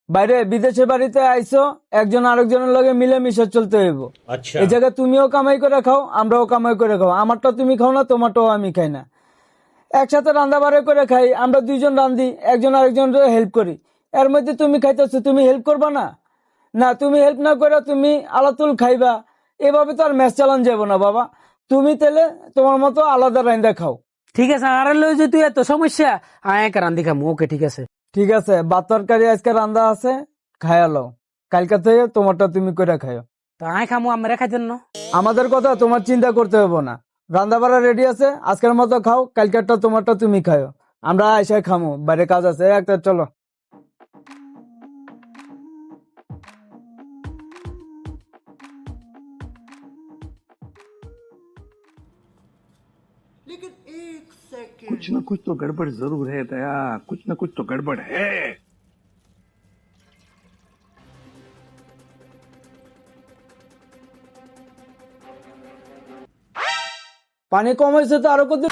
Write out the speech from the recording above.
বাইরে বিদেশে বাড়িতে আইছো, একজন আরেকজনের লগে মিলেমিশে চলতে হইব। আচ্ছা এই জায়গায় তুমিও কামাই করে খাও, আমরাও কামাই করে খাও। আমারটা তুমি খাও না, তোমারটাও আমি খাই না। একসাথে রান্না বাড়া করে খাই, আমরা দুইজন রান্ধি, একজন আরেকজনের হেল্প করি। এর মধ্যে তুমি খাইতেছো, তুমি হেল্প করবা না? না, তুমি হেল্প না করে তুমি আলাতুল খাইবা, এভাবে তো আর ম্যাচ চালান যাবো না বাবা। তুমি তাহলে তোমার মতো আলাদা রান্দা খাও। ঠিক আছে, আর লই যে তুই এত সমস্যা, আয় একা রান্ধি খামু। ওকে ঠিক আছে। ঠিক আছে, ভাত তরকারি আজকে রান্দা আছে, খায়ালো। কালকা থেকে তোমারটা তুমি করে খাইও। তো আয় খামু, আমরা খাইতেন না। আমাদের কথা তোমার চিন্তা করতে হবে না। রান্না বাড়া রেডি আছে, আজকের মতো খাও, কালকেরটা তোমারটা তুমি খাও। আমরা আইসাই খামো, বাইরে কাজ আছে একটা, চলো। कुछ ना कुछ तो गड़बड़ जरूर है दया, कुछ ना कुछ तो गड़बड़ है। পানি কম হয়েছে তো আরো কত